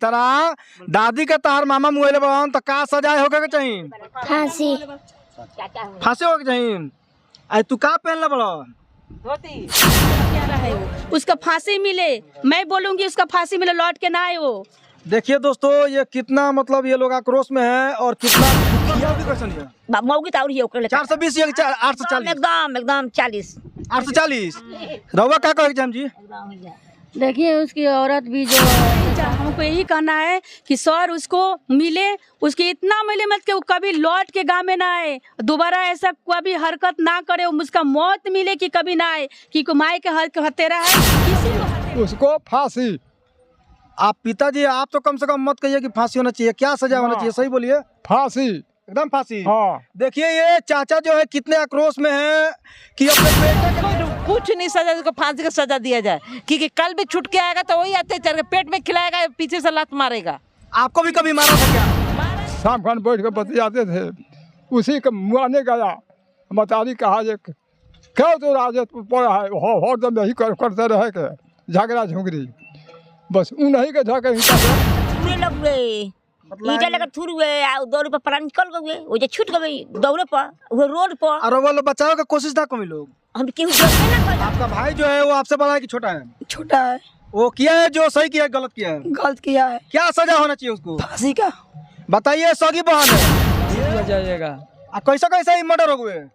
तेरा दादी के तार मामा मुआइले बन तो का सजाए होके के चाहिए? फांसी। फांसी होके चाहिए। आई तू का पहनले बड़ा? धोती क्या रहा है उसका फांसी मिले, मैं बोलूंगी उसका फांसी मिले, लौट के ना आए वो। देखिए दोस्तों ये कितना मतलब ये लोग आक्रोश में है और कितना दुखिया भी क्वेश्चन है। मौगी ताउरी है ओकरे 420 या 840? एकदम 40। 840 रउआ का कहे जाम जी? देखिए उसकी औरत भी जो हमको यही कहना है कि सर उसको मिले, उसकी इतना मिले मत कि वो कभी लौट के गाँव में ना आए, दोबारा ऐसा कभी हरकत ना करे, उसका मौत मिले कि कभी ना आए, कि कुमाई के हक हतेरा है किसी को उसको फांसी। आप पिताजी आप तो कम से कम मत कहिए कि फांसी होना चाहिए, क्या सजा होना चाहिए? सही बोलिए। फांसी, एकदम फांसी। हाँ। देखिए ये चाचा जो है कितने आक्रोश में है कि अपने बेटे के कुछ नहीं सजा, उसको फांसी का सजा दिया जाए, क्योंकि कल भी छुट के आएगा तो वही अत्याचार के पेट में खिलाएगा, पीछे से लात मारेगा। आपको भी कभी मारा था क्या? शाम खान बैठ के बतियाते थे, उसी के मुआने गया मतारी कहा जे क्यों तो राजत पड़ा है, हो दम यही करते रहे के झगड़ा झुगड़ी, बस उन्हीं के झगड़े ईटा लगा थूर हुए दौड़ पर प्राण निकल गए, वो जो छूट गए दौड़े पर वो रोड पर। और वो लोग बचाव का कोशिश था कभी लोग? हम क्यों ना कर। आपका भाई जो है वो आपसे बड़ा है कि छोटा है? छोटा है। वो किया है जो सही किया है गलत किया है? गलत किया है। क्या सजा होना चाहिए उसको? फांसी का। बताइए। सगी बहन है जाइएगा। कैसा कैसा ही मर्डर हो गए?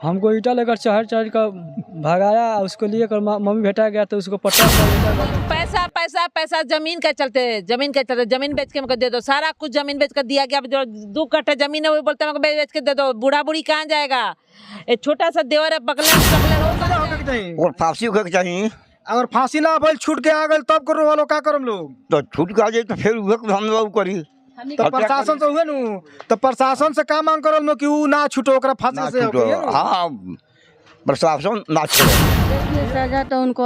हमको ईटा लेकर चढ़ कर भगाया, उसको लिए कर मम्मी भेटा गया तो उसको पटा पैसा पैसा पैसा जमीन का चलते, जमीन का चलते, जमीन बेच के हमको दे दो, सारा कुछ जमीन बेच कर दिया गया। जो 2 कट्ठा जमीन है वो बोलते हैं बेच के दे दो, बूढ़ा बूढ़ी कहाँ जाएगा? एक छोटा सा देवर है बगल और फांसी होके चाहिए। अगर फांसी ना भइल छूट के आ गए तब करो वालों का करम लोग? तो छूट के आ जाए तो फिर हम लोग करी तो प्रशासन से हुए नु तो प्रशासन से का मांग करल नो कि ऊ ना छूटो ओकरा फांसी से होके? हाँ प्रशासन ना छोड़े। देखिए सजा तो उनको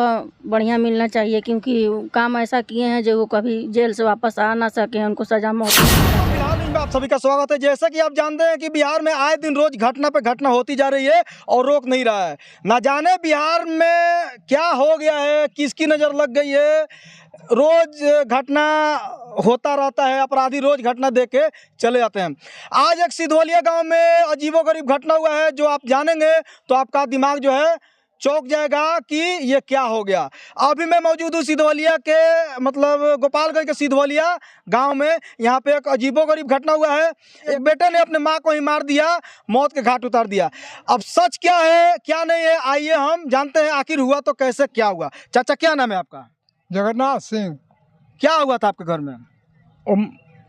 बढ़िया मिलना चाहिए, क्योंकि काम ऐसा किए हैं जो वो कभी जेल से वापस आ ना सके, उनको सजा मौत। फिलहाल में आप सभी का स्वागत है। जैसा कि आप जानते हैं कि बिहार में आए दिन रोज घटना पे घटना होती जा रही है और रोक नहीं रहा है। ना जाने बिहार में क्या हो गया है, किसकी नज़र लग गई है, रोज घटना होता रहता है, अपराधी रोज घटना देख के चले जाते हैं। आज एक सिधवलिया गांव में अजीबोगरीब घटना हुआ है जो आप जानेंगे तो आपका दिमाग जो है चौंक जाएगा कि ये क्या हो गया। अभी मैं मौजूद हूँ सिधवलिया के मतलब गोपालगंज के सिधवलिया गांव में। यहाँ पे एक अजीबोगरीब घटना हुआ है। एक बेटे ने अपने माँ को ही मार दिया, मौत के घाट उतार दिया। अब सच क्या है क्या नहीं है आइए हम जानते हैं, आखिर हुआ तो कैसे क्या हुआ। चाचा क्या नाम है आपका? जगन्नाथ सिंह। क्या हुआ था आपके घर में?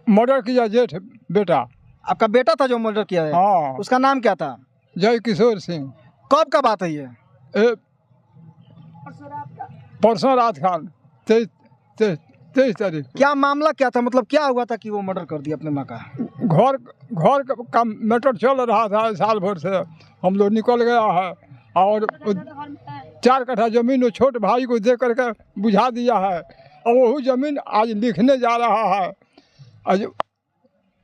मर्डर किया जेठ बेटा। आपका बेटा था जो मर्डर किया है? हाँ। उसका नाम क्या था? जय किशोर सिंह। कब का बात है ये? परसों रात खान 23 तारीख। क्या मामला क्या था, मतलब क्या हुआ था कि वो मर्डर कर दिया अपने माँ का? घर का मैटर चल रहा था साल भर से, हम लोग निकल गया है और 4 कट्ठा जमीन वो छोटे भाई को दे करके बुझा दिया है और वही जमीन आज लिखने जा रहा है। आज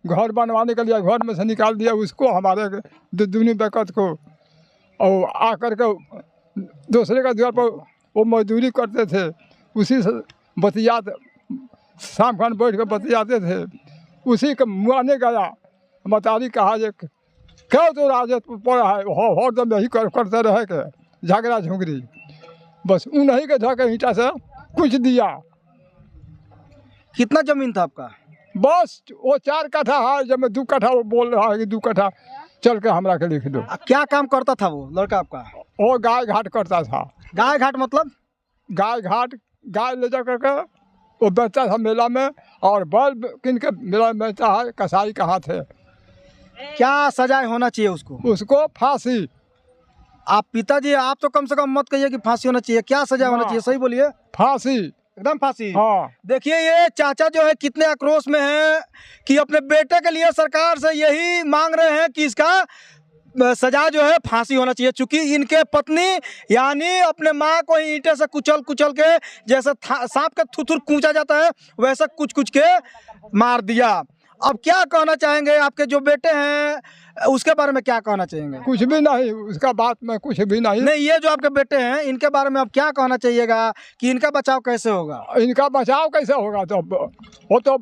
घर बनवाने के लिए घर में से निकाल दिया उसको, हमारे दुनू बेकत को, और आकर के दूसरे का द्वार पर वो मजदूरी करते थे, उसी से बतियाते शाम खान बैठ के बतियाते थे, उसी के मुआने गया मतारी कहा जे क्यों तो राजत पड़ा है, हो दम यही करते रहे के झगड़ा झुगड़ी, बस उन्हीं के झगड़े ईटा से कुछ दिया। कितना जमीन था आपका? बस वो 4 कट्ठा है, जब मैं 2 कट्ठा वो बोल रहा है कि 2 कट्ठा चल के हमरा के लिख दो। क्या काम करता था वो लड़का आपका? वो गाय घाट करता था। गाय घाट मतलब? गाय घाट, गाय ले जा करके वो बेचता था मेला में, और बैल किन के मेला में बेचता है, कसाई कहाँ थे। क्या सजाए होना चाहिए उसको? उसको फांसी। आप पिताजी आप तो कम से कम मत कहिए कि फांसी होना चाहिए, क्या सजा होना चाहिए? सही बोलिए। फांसी, एकदम फांसी। हाँ। देखिए ये चाचा जो है कितने आक्रोश में है कि अपने बेटे के लिए सरकार से यही मांग रहे हैं कि इसका सजा जो है फांसी होना चाहिए, चूंकि इनके पत्नी यानी अपने माँ को ईंटे से कुचल के जैसे सांप का थुथुर कूचा जाता है वैसा कुछ के मार दिया। अब क्या कहना चाहेंगे, आपके जो बेटे हैं उसके बारे में क्या कहना चाहेंगे? कुछ भी नहीं, उसका बात में कुछ भी नहीं। नहीं, ये जो आपके बेटे हैं इनके बारे में अब क्या कहना चाहिएगा कि इनका बचाव कैसे होगा? इनका बचाव कैसे होगा? तो वो तो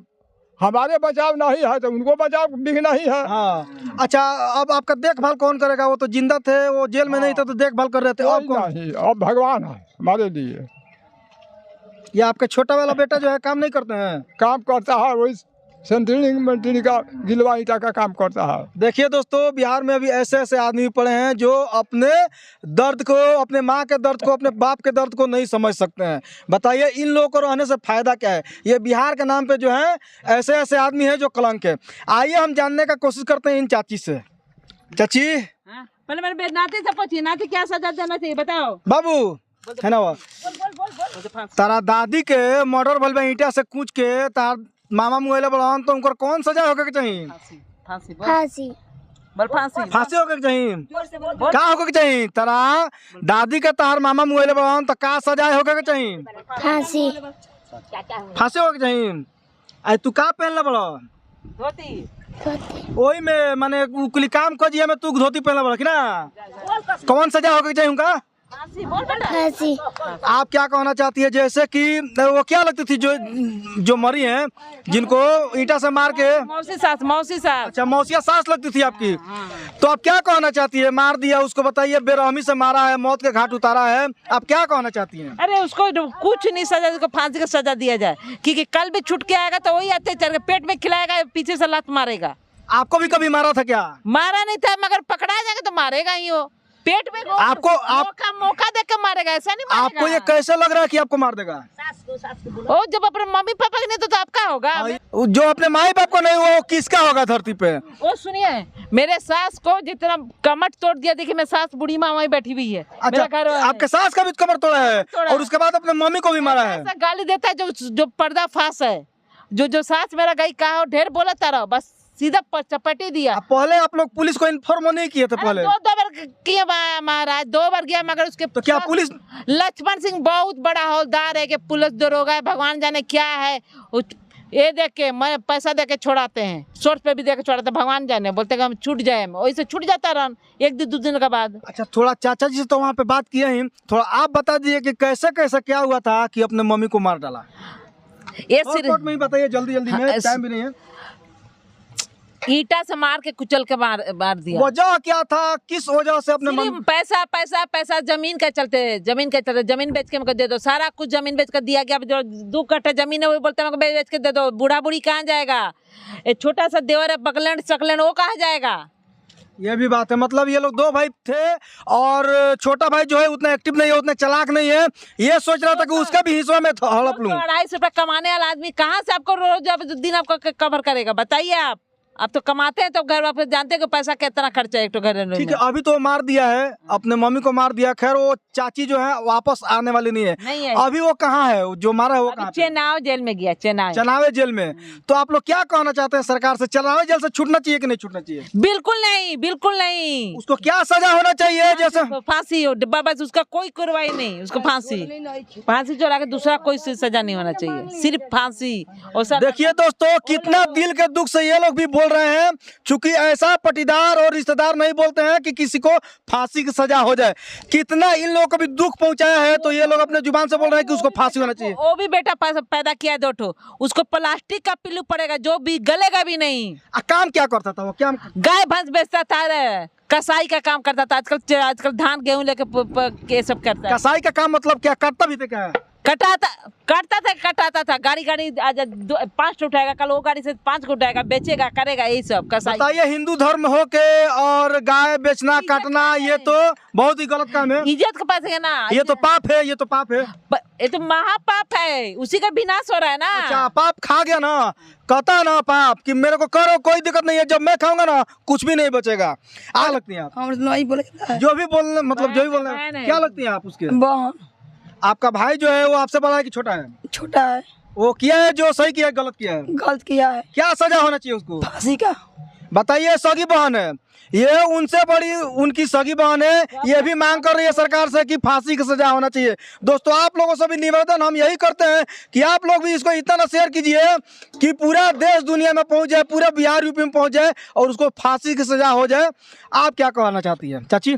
हमारे बचाव नहीं है, तो उनको बचाव भी नहीं है। हाँ, अच्छा, अब आपका देखभाल कौन करेगा? वो तो जिंदा थे, वो जेल में नहीं थे तो देखभाल कर रहे थे। अब कोई कौन? नहीं, अब भगवान है हमारे लिए। ये आपका छोटा वाला बेटा जो है काम नहीं करते हैं? काम करता है, वही सेंट्रिंग मेंट्रिंग का गिलवा ईटा का काम करता है। देखिए दोस्तों, बिहार में अभी ऐसे ऐसे आदमी पड़े हैं जो अपने दर्द को, अपने माँ के दर्द को, अपने बाप के दर्द को नहीं समझ सकते हैं। बताइए इन लोगों को रहने से फायदा क्या है? ये बिहार के नाम पे जो है ऐसे ऐसे आदमी हैं जो कलंक है। आइए हम जानने का कोशिश करते हैं इन चाची से। चाची, हाँ? पहले मेरे नाती से पूछिए, नाती क्या सजा देना चाहिए बताओ। बाबू है ना, वो तारा दादी के मर्डर भइल बा ईटा से कूच के, तार मामा मुएले बड़ान, तो उनकर कौन सजा होके के चाहिए? फांसी फांसी बोल, फांसी फांसी होके के चाहिए? का होके के चाहिए? तारा दादी के तार मामा मुएले बड़ान तो का सजा होके के चाहिए? फांसी फांसी होके के चाहिए? आई तू का पहनले बड़ा? धोती। ओही में माने कुली काम खोजिए में तू धोती पहनले बड़ा कि ना? कौन सजा होके के चाहिए उनका? फांसी आप क्या कहना चाहती है? जैसे कि वो क्या लगती थी जो मरी हैं, जिनको ईंटा से मार के? मौसी सास, मौसी सास। अच्छा, मौसिया सास लगती थी आपकी। तो आप क्या कहना चाहती है? मार दिया उसको, बताइए, बेरहमी से मारा है, मौत के घाट उतारा है, आप क्या कहना चाहती हैं? अरे उसको कुछ नहीं सजा, उसको फांसी का सजा दिया जाए, क्योंकि कल भी छुट के आएगा तो वही अत्याचार पेट में खिलाएगा, पीछे से लात मारेगा। आपको भी कभी मारा था क्या? मारा नहीं था, मगर पकड़ा जाएगा तो मारेगा ही वो, पेट में वो मौका देख के मारेगा, ऐसा नहीं मारेगा। आपको ये कैसे लग रहा है कि आपको मार देगा? ओ जब अपने मम्मी पापा की नहीं तो आपका होगा। जो अपने माई बाप को नहीं हुआ वो किसका होगा धरती पे? वो सुनिए, मेरे सास को जितना कमट तोड़ दिया, देखिए मेरी सास बूढ़ी माँ वहीं बैठी हुई है। अच्छा, आपके सास का भी कमर तोड़ा है और उसके बाद अपने मम्मी को भी मारा है? ऐसा गाली देता है जो पर्दा फास है, जो सास मेरा गई कहा ढेर बोला तारा, बस सीधा चपटी दिया। पहले आप लोग पुलिस को इन्फॉर्म नहीं किए थे? पहले दो बार किया महाराज, 2 बार गया, मगर उसके तो क्या पुलिस? लक्ष्मण सिंह बहुत बड़ा हौलदार है कि पुलिस दरोगा है, भगवान जाने क्या है, ये देख के मैं पैसा दे के छोड़ाते हैं, सोर्स पे भी दे के छोड़ाते हैं, भगवान जाने, बोलते हैं हम छूट जाए, वैसे छूट जाता रन 1-2 दिन के बाद। अच्छा, थोड़ा चाचा जी से तो वहाँ पे बात किए ही, थोड़ा आप बता दीजिए कि कैसे कैसे क्या हुआ था कि अपने मम्मी को मार डाला? ये शॉर्टकट में ही बताइए, जल्दी जल्दी में, टाइम भी नहीं है। ईटा से मार के कुचल के मार दिया। वजह क्या था? किस वजह से अपने पैसा पैसा पैसा, जमीन के चलते, जमीन बेच के हमको दे दो, सारा कुछ जमीन बेच कर दिया गया। जो 2 कट्ठा जमीन है वो बोलते हैं बेच के दे दो। बूढ़ा बूढ़ी कहाँ जाएगा? एक छोटा सा देवर है बकलैंड सकलैंड, वो कहाँ जाएगा? ये भी बात है, मतलब ये लोग 2 भाई थे और छोटा भाई जो है उतना एक्टिव नहीं है, उतना चालाक नहीं है। ये सोच रहा था कि उसका भी हिस्सा में हड़प लूं। 250 रुपए कमाने वाला आदमी कहाँ से आपको रोज दिन आपको कवर करेगा? बताइए आप तो कमाते हैं तो घर वापस जानते हैं कि पैसा कितना खर्चा है एक तो घर में। ठीक है, अभी तो मार दिया है, अपने मम्मी को मार दिया। खैर वो चाची जो है वापस आने वाली नहीं है। अभी वो कहाँ है जो मारा है? वो कहाँ? चेनाव जेल में गया, चनावे जेल में। तो आप लोग क्या कहना चाहते हैं सरकार से? चनावे जेल से छूटना चाहिए कि नहीं छूटना चाहिए? बिल्कुल नहीं, बिल्कुल नहीं। उसको क्या सजा होना चाहिए? जैसे फांसी हो डिब्बा, बस उसका कोई कार्रवाई नहीं, उसको फांसी चढ़ा के दूसरा कोई सजा नहीं होना चाहिए, सिर्फ फांसी। और देखिए दोस्तों, कितना दिल के दुख से ये लोग भी बोल रहे हैं, चूंकि ऐसा पटीदार और रिश्तेदार नहीं बोलते हैं कि किसी को फांसी की सजा हो जाए। कितना इन लोगों को भी दुख पहुंचाया है, तो ये लोग अपने जुबान से बोल रहे हैं कि उसको फांसी होना चाहिए। वो भी बेटा पैदा किया 2 ठो, उसको प्लास्टिक का पिल्लू पड़ेगा, जो भी गलेगा भी नहीं। काम क्या करता था वो? क्या गाय भैंस बेचता था, कसाई का काम करता था। आजकल धान गेहूं लेके ये सब करता है। कसाई का काम मतलब क्या करता भी थे? क्या कटाता था। गाड़ी आज 5 उठाएगा, कल वो गाड़ी से 5 को उठाएगा, बेचेगा, करेगा, यही सब कसाई। बताइए, हिंदू धर्म हो के और गाय बेचना काटना, ये तो बहुत ही गलत काम है। इज्जत के पास है ना, ये तो पाप है, ये तो पाप है, ये तो महापाप है, उसी का विनाश हो रहा है ना। अच्छा, पाप खा गया ना, कहता है ना पाप कि मेरे को करो, कोई दिक्कत नहीं है, जब मैं खाऊंगा ना कुछ भी नहीं बचेगा। आ लगती है आप? जो भी बोलना, मतलब जो भी बोलना, क्या लगती है आप उसके? आपका भाई जो है वो आपसे बड़ा है कि छोटा है? छोटा है। वो किया है जो सही किया है, गलत किया है? गलत किया है। क्या सजा होना चाहिए उसको? फांसी का। बताइए, सगी बहन है ये, उनसे बड़ी उनकी सगी बहन है, ये भी मांग कर रही है सरकार से कि फांसी की सजा होना चाहिए। दोस्तों आप लोगों से भी निवेदन हम यही करते हैं कि आप लोग भी इसको इतना शेयर कीजिए कि पूरा देश दुनिया में पहुंच जाए, पूरा बिहार यूपी में पहुंच जाए और उसको फांसी की सजा हो जाए। आप क्या कहना चाहती है चाची?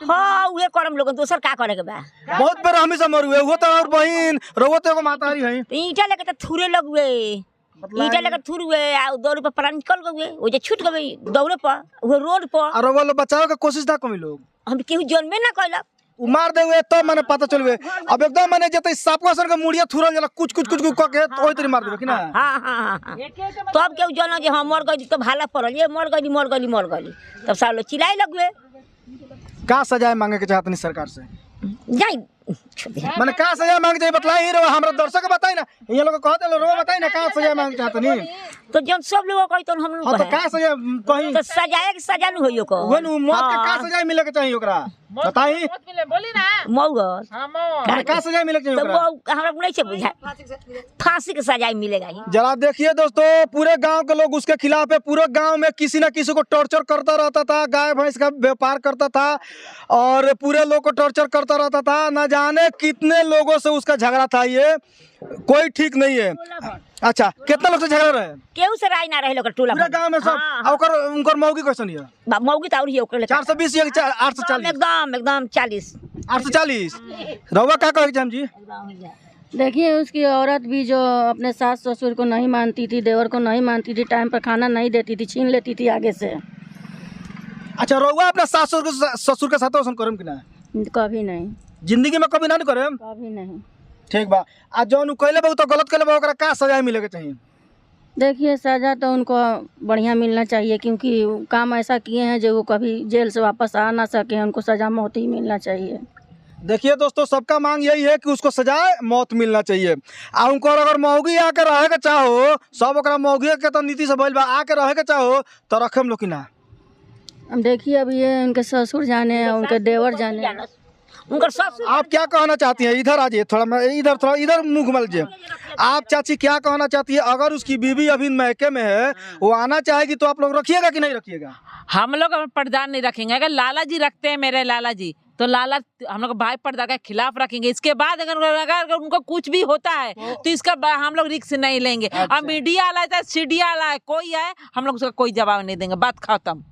हाँ उहे करम लोग, दोसर का करे के बा। बहुत बेर हम से मर हुए, वो तो और बहन रोवो तो एगो मातारी है, ईटा लेके तो थुरे लग हुए, ईटा लेकर थुर हुए आ दौड़ पर प्राण निकल गए, वो जे छूट गए दौड़े पर वो रोड पर। और वो लोग बचाव के कोशिश ना कमी लोग, हम केहू जन्मे ना कैला, उ मार दे हुए तो मैंने पता चल गए। अब एकदम मैंने जते सांप सन के मुड़िया थुरल जला कुछ कुछ कुछ कुछ क के तो ओई तरी मार देबे कि ना। हां हां हां तब केहू जाना जे हम मर गई तो भाला पड़ल, ये मर गई तब सब लोग चिल्लाए लगवे। का सजा मांगे के चाहतनी सरकार से? जाई माने का सजा मांगे चाहिए बतलाई रो, हमरा दर्शक के बताई ना, ये लोग कहते लो रो बताई ना का सजा मांगे चाहतनी। तो जन सब लोग कहि तो हम लोग तो का सजा कहीं तो सजाए के सजा न होइयो को वनु मौत के का सजा मिले के चाहिए ओकरा बताई? बोली ना मौगस माने का सजा मिले के चाहिए तो ओकरा? हमरा नहीं से बुझा फांसी के सजा मिलेगा ही। जरा देखिए दोस्तों, पूरे गांव के लोग उसके खिलाफ है, पूरे गांव में किसी न किसी को टॉर्चर करता रहता था, गाय भैंस का व्यापार करता था और पूरे लोग को टॉर्चर करता रहता था। न जाने कितने लोगों से उसका झगड़ा था, ये कोई ठीक नहीं है। अच्छा कितना लोग से झगड़ा रहे? केहू से राय ना रहे लोग टोला पूरे गांव में सब। ओकर उनकर मौगी कैसन है? मौगी तो और ही ओकर 420 या 840? एकदम 40 840। रउआ का कहे हम जी? देखिए उसकी औरत भी जो अपने सास ससुर को नहीं मानती थी, देवर को नहीं मानती थी, टाइम पर खाना नहीं देती थी, छीन लेती थी आगे से। अच्छा रउआ अपने सास ससुर के साथ औसन करम कि ना? कभी नहीं, जिंदगी में कभी ना करम? कभी नहीं। ठीक बा। आज जौन कइले बा तो गलत कइले बा, ओकरा का सजा मिले के चाहिए? देखिए सजा तो उनको बढ़िया मिलना चाहिए, क्योंकि काम ऐसा किए हैं जो वो कभी जेल से वापस आ ना सके, उनको सजा मौत ही मिलना चाहिए। देखिए दोस्तों, सबका मांग यही है कि उसको सजाए मौत मिलना चाहिए। आ उनको अगर मौगी आके रहे के चाहो, सब ओकरा मौगी के तो नीति से बोल बा, आके रहे के चाहो तो रखम लोग कि ना? अब देखिए अब ये उनके ससुर जाने, उनके देवर जाने। उनकर ससुर आप क्या कहना चाहती हैं? इधर आ जाइए थोड़ा, मैं इधर मुंह घुमा लीजिए। आप चाची क्या कहना चाहती है? अगर उसकी बीवी अभी मैके में है, वो आना चाहेगी तो आप लोग रखिएगा कि नहीं रखिएगा? हम लोग पर्दा नहीं रखेंगे। अगर लाला जी रखते हैं, मेरे लाला जी, तो लाला हम लोग भाई पर्दा के खिलाफ रखेंगे। इसके बाद अगर उनको कुछ भी होता है तो इसका हम लोग रिस्क नहीं लेंगे। अब मीडिया वाला है, सीडिया वाला है, कोई है, हम लोग उसका कोई जवाब नहीं देंगे। बात खत्म।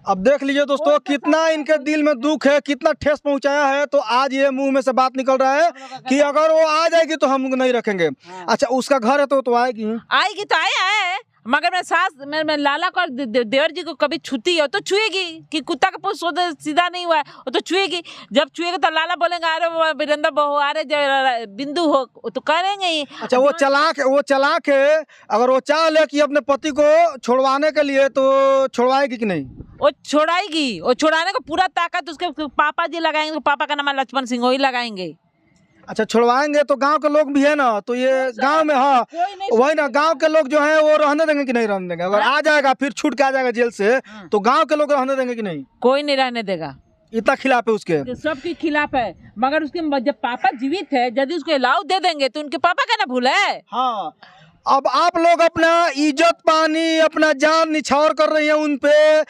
अब देख लीजिए दोस्तों, कितना इनके दिल में दुख है, कितना ठेस पहुंचाया है, तो आज ये मुंह में से बात निकल रहा है कि अगर वो आ जाएगी तो हम नहीं रखेंगे। अच्छा उसका घर है तो आएगी तो आया है, मगर मेरे सास मेरे लाला को देवर जी को कभी छूती हो तो छुएगी कि कुत्ता का पूछ सीधा नहीं हुआ है, वो तो छुएगी। जब छुएगी तो लाला बोलेंगे अरे वो वीरेंद्र बहू, अरे बिंदु हो, तो करेंगे ही। अच्छा वो चालाक है, अगर वो चाह ले कि अपने पति को छुड़वाने के लिए तो छुड़वाएगी कि नहीं? वो छोड़ाएगी, वो छोड़ाने को पूरा ताकत उसके पापा जी लगाएंगे। पापा का नाम लक्ष्मण सिंह, वही लगाएंगे। अच्छा छुड़वाएंगे तो गांव के लोग भी है ना, तो ये गांव में हाँ वही ना, गांव के लोग जो है वो रहने देंगे कि नहीं रहने देंगे? अगर आ जाएगा फिर छूट के आ जाएगा जेल से, तो गांव के लोग रहने देंगे कि नहीं? कोई नहीं रहने देगा। इतना खिलाफ है उसके? सबके खिलाफ है, मगर उसके जब पापा जीवित है, यदि उसको अलाउ दे देंगे तो उनके पापा का ना भूल है। हाँ अब आप लोग अपना इज्जत पानी, अपना जान निछावर कर रही है, उन पे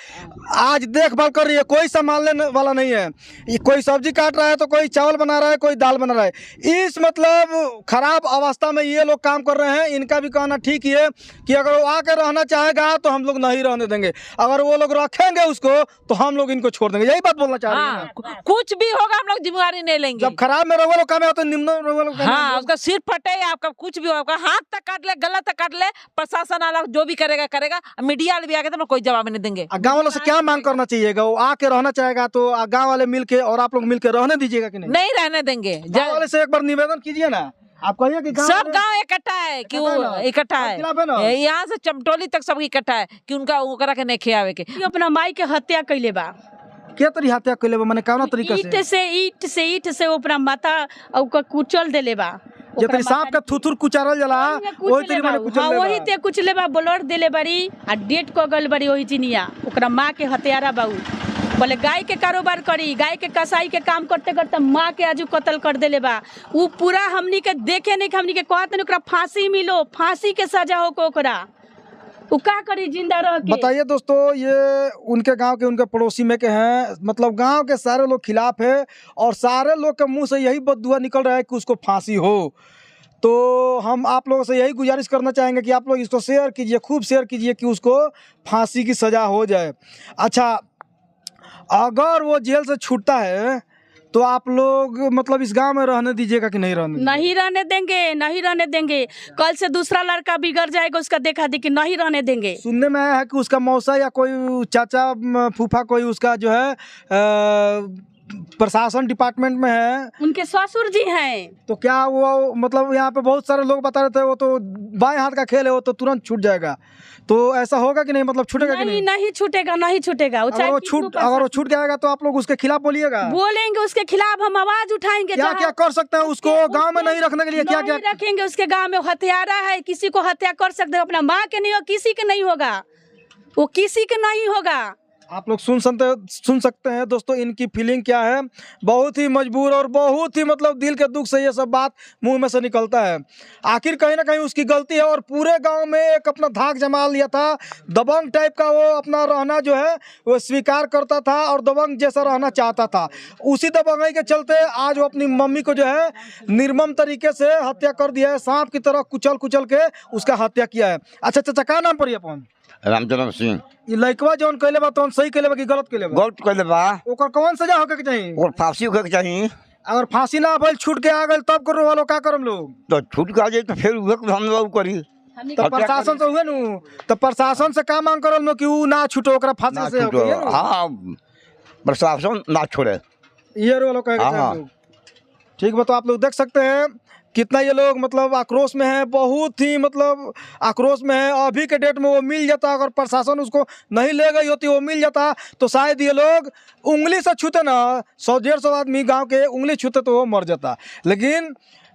आज देखभाल कर रही है, कोई संभालने वाला नहीं है। ये कोई सब्जी काट रहा है तो कोई चावल बना रहा है, कोई दाल बना रहा है। इस मतलब खराब अवस्था में ये लोग काम कर रहे हैं। इनका भी कहना ठीक ही है कि अगर वो आकर रहना चाहेगा तो हम लोग नहीं रहने देंगे, अगर वो लोग रखेंगे उसको तो हम लोग इनको छोड़ देंगे। यही बात बोलना चाह रहे हैं। कुछ भी होगा हम लोग जिम्मेवारी नहीं लेंगे। जब खराब में रहो काम है तो निम्न रहो। हाँ उसका सिर फटे, आपका कुछ भी होगा, हाथ तक काट ले, गला तक काट ले, प्रशासन वाला जो भी करेगा। मीडिया वाले भी आगे तो कोई जवाब नहीं देंगे। गाँव वालों से क्या मांग करना चाहिएगा? वो आके रहना चाहेगा तो गाँव वाले मिलके और आप लोग मिलके रहने दीजिएगा कि नहीं? नहीं रहने देंगे। गाँव वाले से एक बार निवेदन कीजिए ना, आप कहिए कि सब गांव इकट्ठा है कि वो इकट्ठा है, यहाँ से चमटोली तक सब इकट्ठा है कि उनका ओकरा के नहीं खियावे के। अपना माई के हत्या कैले बा। क्या तरी हत्या कैले बा? माने कौन तरीका से? ईट से अपना माता ओकर कुचल देले बा। जे तरी सांप का थुथुर कुचारल जाला ओही तरी माने कुचल हां वही ते कुछ लेबा, ब्लड देले बड़ी आ डेट क गल बड़ी ओही जिनिया। ओकरा मां के हत्यारा बाऊ बोले गाय के कारोबार करी, गाय के कसाई के काम करते करते माँ के आजू कत्ल कर देले बा। उ पूरा हमनी के देखे नहीं, हमनी के कहते नहीं ओकरा फांसी मिलो, फांसी के सजा हो को ओकरा। वो क्या करी जिंदा रह के? बताइए दोस्तों, ये उनके गांव के उनके पड़ोसी में के हैं, मतलब गांव के सारे लोग खिलाफ है और सारे लोग के मुंह से यही बददुआ निकल रहा है कि उसको फांसी हो। तो हम आप लोगों से यही गुजारिश करना चाहेंगे कि आप लोग इसको शेयर कीजिए, खूब शेयर कीजिए कि उसको फांसी की सज़ा हो जाए। अच्छा, अगर वो जेल से छूटता है तो आप लोग मतलब इस गांव में रहने दीजिएगा कि नहीं रहने दीजिएगा? नहीं रहने देंगे, नहीं रहने देंगे। कल से दूसरा लड़का बिगड़ जाएगा, उसका देखा देखी नहीं रहने देंगे। सुनने में आया है कि उसका मौसा या कोई चाचा फूफा कोई उसका जो है प्रशासन डिपार्टमेंट में है। उनके ससुर जी हैं। तो क्या वो मतलब यहाँ पे बहुत सारे लोग बता रहे थे वो तो बाएं हाथ का खेल है, वो तो तुरंत छूट जाएगा। तो ऐसा होगा कि नहीं, मतलब छूटेगा कि नहीं? नहीं छूटेगा, नहीं छूटेगा। अगर वो छूट जाएगा तो आप लोग उसके खिलाफ बोलिएगा? बोलेंगे, उसके खिलाफ हम आवाज उठाएंगे। क्या क्या कर सकते हैं उसको गांव में नहीं रखने के लिए? क्या क्या रखेंगे? उसके गांव में हत्यारा है, किसी को हत्या कर सकते हैं। अपना माँ के नहीं हो, किसी के नहीं होगा, वो किसी के नहीं होगा। आप लोग सुन सकते हैं दोस्तों इनकी फीलिंग क्या है। बहुत ही मजबूर और बहुत ही मतलब दिल के दुख से ये सब बात मुंह में से निकलता है। आखिर कहीं ना कहीं उसकी गलती है और पूरे गांव में एक अपना धाक जमा लिया था। दबंग टाइप का वो अपना रहना जो है वो स्वीकार करता था और दबंग जैसा रहना चाहता था। उसी दबंगाई के चलते आज वो अपनी मम्मी को जो है निर्मम तरीके से हत्या कर दिया है। सांप की तरह कुचल के उसका हत्या किया है। अच्छा चाचा, का नाम पड़ी अपन? रामचंद्र सिंह। ये लड़कवा जौन कहले बा तो सही कहले बा कि गलत कहले बा? गलत कहले बा। ओकर कौन सजा होके के चाहिए? और फांसी होके के चाहिए। अगर फांसी ना भइल, छूट के आ गइल, तब करो वालो का करम लोग? तो छूट के आ जाए तो फिर उहे के हम लोग करी। तो प्रशासन से हुए नु, तो प्रशासन से का मांग करल लो कि ऊ ना छूटे, ओकरा फांसी से होके? हां, प्रशासन ना छोड़े, ये वालो कहे के चाहिए। ठीक बा, तो आप लोग देख सकते हैं कितना ये लोग मतलब आक्रोश में है, बहुत ही मतलब आक्रोश में है। अभी के डेट में वो मिल जाता, अगर प्रशासन उसको नहीं ले गई होती, वो मिल जाता तो शायद ये लोग उंगली से छूते ना, 100-150 आदमी गांव के उंगली छूते तो वो मर जाता। लेकिन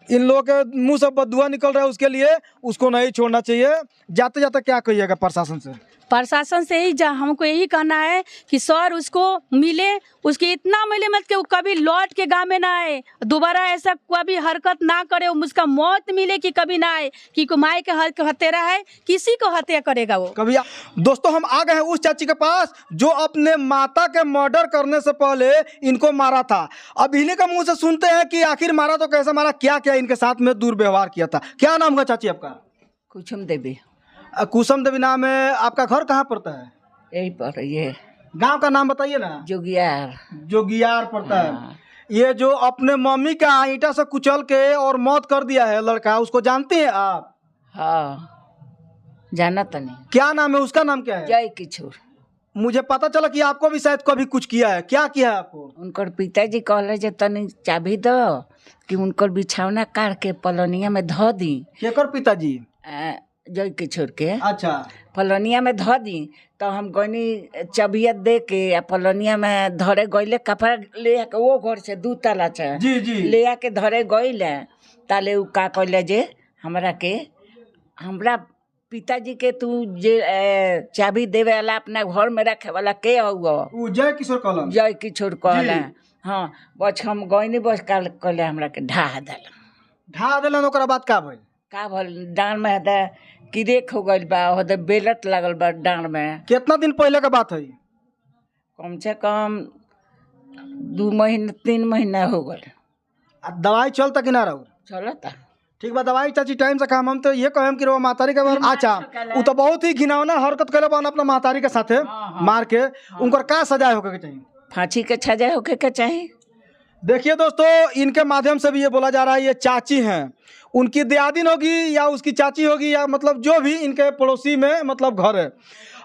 इन लोगों के मुंह से बददुआ निकल रहा है, उसके लिए उसको नहीं छोड़ना चाहिए। जाते जाते क्या कहिएगा प्रशासन से? प्रशासन से ही हमको यही कहना है कि सर उसको मिले, उसकी इतना मिले मत कि वो कभी लौट के गांव में ना आए, दोबारा ऐसा कभी हरकत ना करे। उसका मौत मिले कि कभी ना आए, कि माई के हत्यारा है, किसी को हत्या करेगा वो कभी। दोस्तों, हम आ गए हैं उस चाची के पास जो अपने माता के मर्डर करने से पहले इनको मारा था। अब इन्हीं के मुंह से सुनते हैं कि आखिर मारा तो कैसे मारा, क्या क्या इनके साथ में दुर्व्यवहार किया था। क्या नाम है चाची आपका? कुसुम देवी। कुसुम देवी नाम है। आपका घर कहाँ पड़ता है? यही पर ये गांव का नाम बताइए ना। जोगियार। जोगियार पड़ता है। ये जो अपने मम्मी का ईंटा से कुचल के और मौत कर दिया है लड़का, उसको जानते हैं आप? हाँ, जाना तो नहीं। क्या नाम है उसका? नाम क्या है? जय किशोर। मुझे पता चला कि आपको भी शायद कभी कुछ किया है। क्या किया है आपको? उनकर पिताजी कहले जे तनी चाबी दो कि उनकर बिछौना काट के पलनिया में धो दी। केकर पिताजी? जय किशोर के। अच्छा। पलनिया में धो दी तो हम गनी चबियत दे के या पलनिया में धरे गईले, कपड़ा ले के वो घर से 2 ताला से जी जी ले आके धरे गईले। ताले उ का कहले जे हमरा पिताजी के तू जे चाबी देवे वाला अपना घर में रखे वाला के हुआ? जय किशोर कहलन। जय किशोर कहले। हाँ, बस हम गईनी, बस कहले हमरा के ढा देलन। ओकरा बाद का भइल? का भल डांड में हदा किरेक हो गइल बा, हदा बेलट लागल बा डांड में। कितना दिन पहले का बात है? कम से कम 2 महीना 3 महीना हो गए। दवाई चलता कि ना रहो? चलता। ठीक बा, दवाई चाची टाइम से खाम। हम तो ये कहम कि मातारी के बारे में। अच्छा, वो तो बहुत ही घिनौना हरकत करे बा अपना मातारी के साथे मार के। उनकर का सजा होके के चाहिए? फांसी के सजा होके के चाहिए। देखिए दोस्तों, इनके माध्यम से भी ये बोला जा रहा है ये चाची हैं, उनकी दियादिन होगी या उसकी चाची होगी या मतलब जो भी इनके पड़ोसी में मतलब घर है।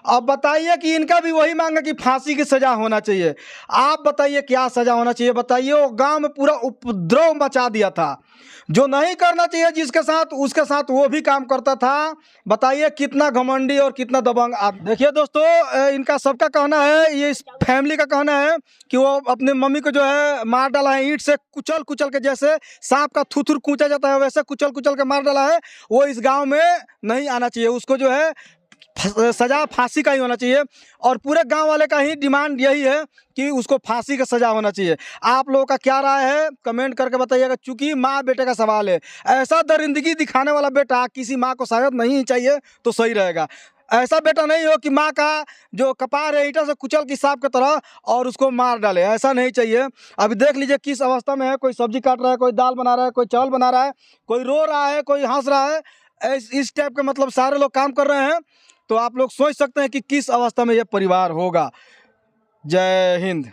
अब बताइए कि इनका भी वही मांग है कि फांसी की सजा होना चाहिए। आप बताइए क्या सजा होना चाहिए? बताइए। वो गांव में पूरा उपद्रव मचा दिया था, जो नहीं करना चाहिए जिसके साथ, उसके साथ वो भी काम करता था। बताइए कितना घमंडी और कितना दबंग। आप देखिए दोस्तों, इनका सबका कहना है, ये इस फैमिली का कहना है कि वो अपने मम्मी को जो है मार डाला है ईंट से कुचल के, जैसे सांप का थुथुर कूचा जाता है वैसे कुचल के मार डाला है। वो इस गांव में नहीं आना चाहिए, उसको जो है सजा फांसी का ही होना चाहिए। और पूरे गांव वाले का ही डिमांड यही है कि उसको फांसी का सजा होना चाहिए। आप लोगों का क्या राय है कमेंट करके बताइएगा। चूंकि माँ बेटे का सवाल है, ऐसा दरिंदगी दिखाने वाला बेटा किसी माँ को शायद नहीं चाहिए, तो सही रहेगा। ऐसा बेटा नहीं हो कि माँ का जो कपार है ईंटा से कुचल की सांप की तरह और उसको मार डाले, ऐसा नहीं चाहिए। अभी देख लीजिए किस अवस्था में है, कोई सब्जी काट रहा है, कोई दाल बना रहा है, कोई चावल बना रहा है, कोई रो रहा है, कोई हंस रहा है। इस टाइप के मतलब सारे लोग काम कर रहे हैं। तो आप लोग सोच सकते हैं कि किस अवस्था में ये परिवार होगा। जय हिंद।